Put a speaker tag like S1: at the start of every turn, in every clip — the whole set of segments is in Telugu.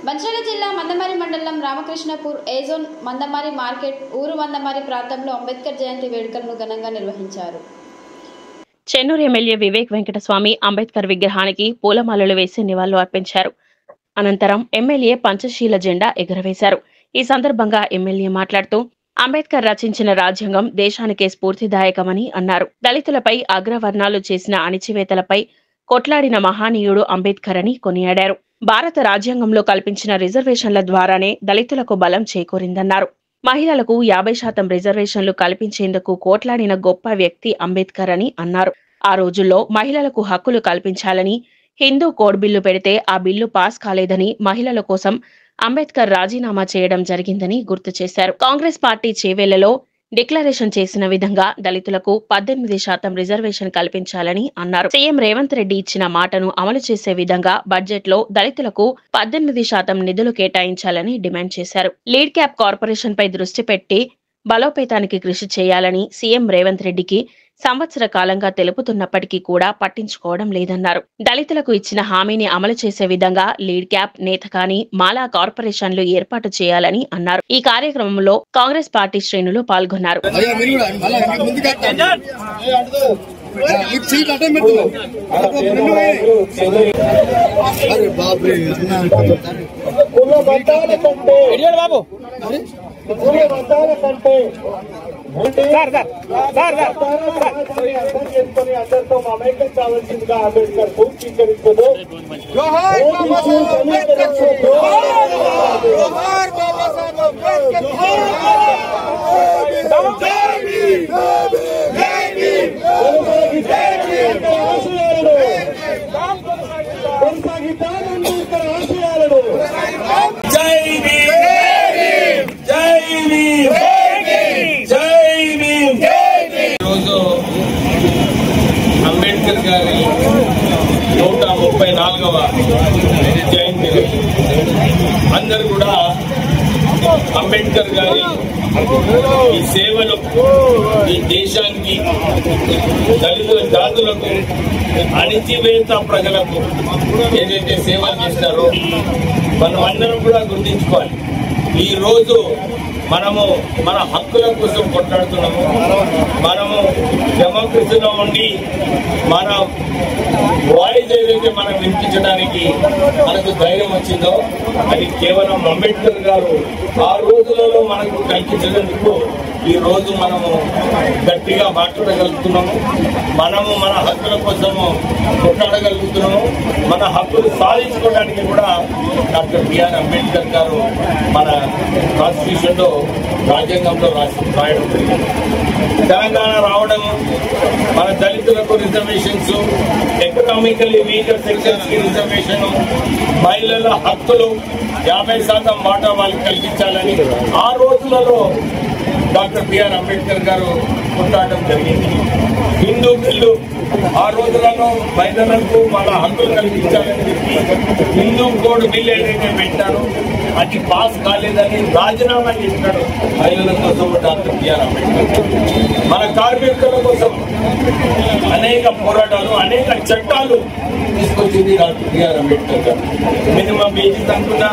S1: మంచిర్యాల జిల్లా మందమరి మండలం రామకృష్ణపూర్ ఏ జోన్ మందమరి మార్కెట్ ఊరు మందమరి ప్రాంతంలో అంబేద్కర్ జయంతి వేడుకలను ఘనంగా నిర్వహించారు.
S2: చెన్నూరు ఎమ్మెల్యే వివేక్ వెంకటస్వామి అంబేద్కర్ విగ్రహానికి పూలమాలలు వేసి నివాళులు అర్పించారు. అనంతరం ఎమ్మెల్యే పంచశీల జెండా ఎగురవేశారు. ఈ సందర్భంగా ఎమ్మెల్యే మాట్లాడుతూ అంబేద్కర్ రచించిన రాజ్యాంగం దేశానికే స్ఫూర్తిదాయకమని అన్నారు. దళితులపై అగ్రవర్ణాలు చేసిన అణిచివేతలపై కొట్లాడిన మహానీయుడు అంబేద్కర్ అని కొనియాడారు. భారత రాజ్యాంగంలో కల్పించిన రిజర్వేషన్ల ద్వారానే దళితులకు బలం చేకూరిందన్నారు. మహిళలకు 50% రిజర్వేషన్లు కల్పించేందుకు కోట్లాడిన గొప్ప వ్యక్తి అంబేద్కర్ అని అన్నారు. ఆ రోజుల్లో మహిళలకు హక్కులు కల్పించాలని హిందూ కోడ్ బిల్లు పెడితే ఆ బిల్లు పాస్ కాలేదని మహిళల కోసం అంబేద్కర్ రాజీనామా చేయడం జరిగిందని గుర్తు చేశారు. కాంగ్రెస్ పార్టీ చేవేళ్లలో డిక్లరేషన్ చేసిన విధంగా దళితులకు 18% రిజర్వేషన్ కల్పించాలని అన్నారు. సీఎం రేవంత్ రెడ్డి ఇచ్చిన మాటను అమలు చేసే విధంగా బడ్జెట్ లో దళితులకు 18% నిధులు కేటాయించాలని డిమాండ్ చేశారు. లీడ్ క్యాప్ కార్పొరేషన్ పై దృష్టి పెట్టి బలోపేతానికి కృషి చేయాలని సీఎం రేవంత్ రెడ్డికి సంవత్సర కాలంగా తెలుపుతున్నప్పటికీ కూడా పట్టించుకోవడం లేదన్నారు. దళితులకు ఇచ్చిన హామీని అమలు చేసే విధంగా లీడ్ క్యాప్, నేతకాని, మాలా కార్పొరేషన్లు ఏర్పాటు చేయాలని అన్నారు. ఈ కార్యక్రమంలో కాంగ్రెస్ పార్టీ శ్రేణులు పాల్గొన్నారు.
S3: అందరితో మమేకం కావాల్సిందిగా అంబేద్కర్ పూర్తీకరించదు.
S4: అంబేద్కర్ గారి 134వ జయంతి. అందరూ కూడా అంబేద్కర్ గారి ఈ సేవలు ఈ దేశానికి, దళితుల జాతులకు, అణిచివేత ప్రజలకు ఏదైతే సేవలు చేస్తారో మనం అందరం కూడా గుర్తించుకోవాలి. ఈ రోజు మనము మన హక్కుల కోసం కొట్లాడుతున్నాము. మనము డెమోక్రసీలో ఉండి మన వాయిస్ ఏదైతే మనం వినిపించడానికి మనకు ధైర్యం వచ్చిందో అది కేవలం అంబేద్కర్ గారు ఆ రోజులలో మనకు కల్పించినందుకు ఈ రోజు మనము గట్టిగా మాట్లాడగలుగుతున్నాము. మనము మన హక్కుల కోసము కొట్లాడగలుగుతున్నాము. మన హక్కులు సాధించుకోవడానికి కూడా డాక్టర్ బిఆర్ అంబేద్కర్ గారు మన కాన్స్టిట్యూషన్ లో, రాజ్యాంగంలో రాయడం జరిగింది. తెలంగాణ రావడము, మన దళితులకు రిజర్వేషన్స్, ఎకనామికల్లీ వీకర్ సెక్షన్స్ కి రిజర్వేషన్, మహిళల హక్కులు 50% వాటా వాళ్ళకి కల్పించాలని ఆ రోజులలో డాక్టర్ బిఆర్ అంబేద్కర్ గారు కొట్లాడడం జరిగింది. హిందూ బిల్లు ఆ రోజులలో మహిళలకు వాళ్ళ హక్కులు కల్పించాలని చెప్పి హిందూ కోడ్ బిల్లు ఏదైతే పెట్టారో అది పాస్ కాలేదని రాజీనామా చేసినాడు మహిళల కోసం డాక్టర్ బిఆర్ అంబేద్కర్. మన కార్మికుల కోసం అనేక పోరాటాలు, అనేక చట్టాలు తీసుకొచ్చింది డాక్టర్ బిఆర్ అంబేద్కర్ గారు. మినిమం వేజెస్ అనుకున్నా,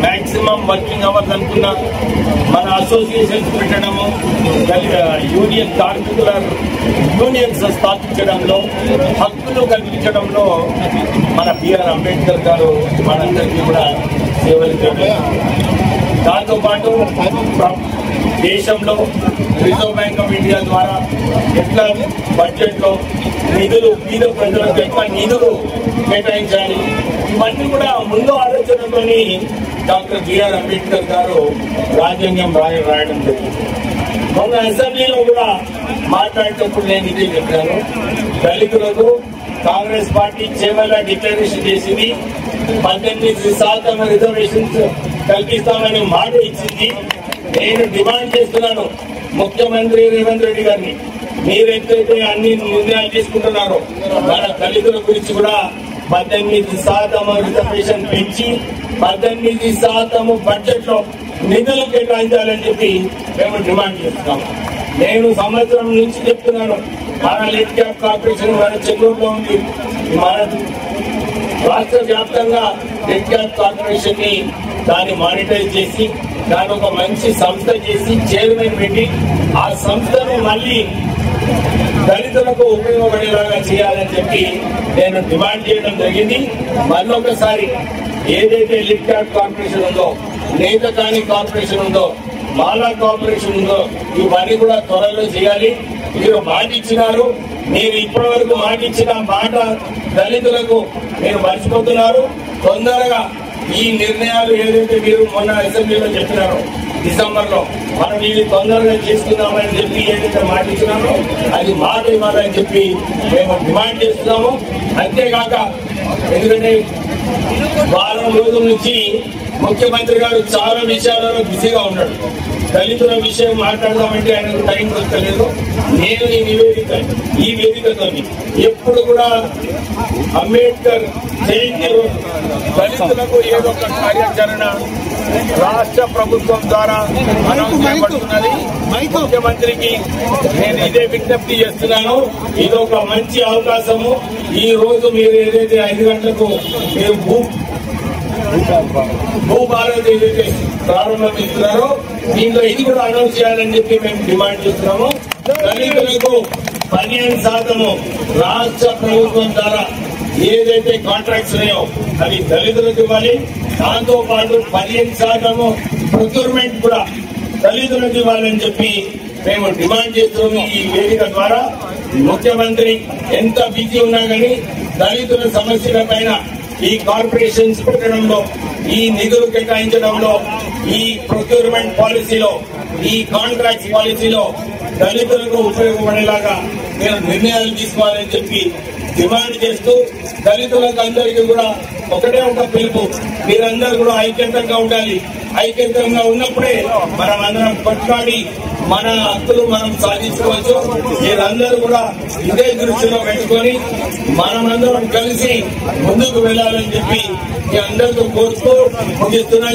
S4: మాక్సిమం వర్కింగ్ అవర్స్ అనుకున్నా, మన అసోసియేషన్స్ పెట్టడము, యూనియన్ కార్మికుల యూనియన్స్ స్థాపించడంలో, హక్కులు కల్పించడంలో మన బిఆర్ అంబేద్కర్ గారు మనందరికీ కూడా సేవలు చేయాలి. దాంతోపాటు దేశంలో రిజర్వ్ బ్యాంక్ ఆఫ్ ఇండియా ద్వారా ఎట్లా బడ్జెట్ లో నిధులు, పేద ప్రజలకు ఎట్లా నిధులు కేటాయించాలి, ఇవన్నీ కూడా ముందు ఆలోచనతోని డాక్టర్ బిఆర్ అంబేద్కర్ గారు రాజ్యాంగం రాయడం జరిగింది. మొన్న అసెంబ్లీలో కూడా మాట్లాడేటప్పుడు నేను ఇదే చెప్పాను. దళితులకు కాంగ్రెస్ పార్టీ చేవల్ల డిక్లరేషన్ చేసింది, 18% రిజర్వేషన్స్ కల్పిస్తామని మాట ఇచ్చింది. నేను డిమాండ్ చేస్తున్నాను ముఖ్యమంత్రి రేవంత్ రెడ్డి గారిని, మీరెంతైతే అన్ని నిర్ణయాలు తీసుకుంటున్నారో మన దళితుల గురించి కూడా 18% రిజర్వేషన్ పెంచి 18% బడ్జెట్ లో నిధులు కేటాయించాలని చెప్పి మేము డిమాండ్ చేస్తున్నాము. నేను సంవత్సరం నుంచి చెప్తున్నాను, మన లీడ్ క్యాప్ కార్పొరేషన్ మన చెన్నూరులో ఉంది, మన రాష్ట్ర వ్యాప్తంగా రెడ్ క్యాప్ కార్పొరేషన్ ని దాన్ని మానిటైజ్ చేసి దాని ఒక మంచి సంస్థ చేసి చైర్మన్ పెట్టి ఆ సంస్థను మళ్ళీ దళితులకు ఉపయోగపడేలాగా చేయాలని చెప్పి నేను డిమాండ్ చేయడం జరిగింది. మళ్ళొకసారి ఏదైతే లిడ్ క్యాప్ కార్పొరేషన్ ఉందో, నేతకాని కార్పొరేషన్ ఉందో, మాలా కార్పొరేషన్ ఉందో, ఇవన్నీ కూడా త్వరలో చేయాలి. మీరు మాట ఇచ్చినారు. మీరు ఇప్పటి వరకు మాట ఇచ్చిన మాట దళితులకు మీరు మర్చిపోతున్నారు. తొందరగా ఈ నిర్ణయాలు ఏదైతే మీరు మొన్న అసెంబ్లీలో చెప్పినారో డిసెంబర్ లో మనం ఇది తొందరగా చేసుకుందామని చెప్పి ఏదైతే మాట ఇచ్చినామో అది మాట ఇవ్వాలని చెప్పి మేము డిమాండ్ చేస్తున్నాము. అంతేకాక ఎందుకంటే వారం రోజుల నుంచి ముఖ్యమంత్రి గారు చాలా విషయాలలో బిజీగా ఉన్నాడు. దళితుల విషయం మాట్లాడదామంటే ఆయనకు టైం దొరకలేదు. నేను ఈ వేదికతో ఎప్పుడు కూడా అంబేద్కర్ జయంతి దళితులకు ఏదో ఒక కార్యాచరణ రాష్ట్ర ప్రభుత్వం ద్వారా అనౌన్స్ చేయబడుతున్నది. ముఖ్యమంత్రికి నేను ఇదే విజ్ఞప్తి చేస్తున్నాను. ఇది ఒక మంచి అవకాశము. ఈ రోజు మీరు ఏదైతే 5 గంటలకు మీరు భూభారత్ ఏదైతే ప్రారంభిస్తున్నారో దీంట్లో ఇది కూడా అనౌన్స్ చేయాలని చెప్పి మేము డిమాండ్ చేస్తున్నాము. దళితులకు 15% రాష్ట్ర ప్రభుత్వం ద్వారా ఏదైతే కాంట్రాక్ట్స్ ఉన్నాయో అవి దళితులకు ఇవ్వాలి. దాంతో పాటు 15% ప్రొక్యూర్మెంట్ కూడా దళితులకు ఇవ్వాలని చెప్పి మేము డిమాండ్ చేస్తున్నాము. ఈ వేదిక ద్వారా ముఖ్యమంత్రి ఎంత బిజీ ఉన్నా కానీ దళితుల సమస్యల పైన ఈ కార్పొరేషన్స్ పెట్టడంలో, ఈ నిధులు కేటాయించడంలో, ఈ ప్రొక్యూర్మెంట్ పాలసీలో, ఈ కాంట్రాక్ట్ పాలసీలో దళితులకు ఉపయోగపడేలాగా మీరు నిర్ణయాలు తీసుకోవాలని చెప్పి డిమాండ్ చేస్తూ దళితులకు అందరికీ కూడా ఒకటే ఒక పిలుపు, మీరందరూ కూడా ఐక్యంతంగా ఉండాలి. ఐక్యంతంగా ఉన్నప్పుడే మనం అందరం కొట్లాడి మన హక్కులు మనం సాధించుకోవచ్చు. మీరందరూ కూడా ఇదే దృష్టిలో పెట్టుకొని మనమందరం కలిసి ముందుకు వెళ్లాలని చెప్పి మీ అందరితో కోరుతూ ముగిస్తున్నాం.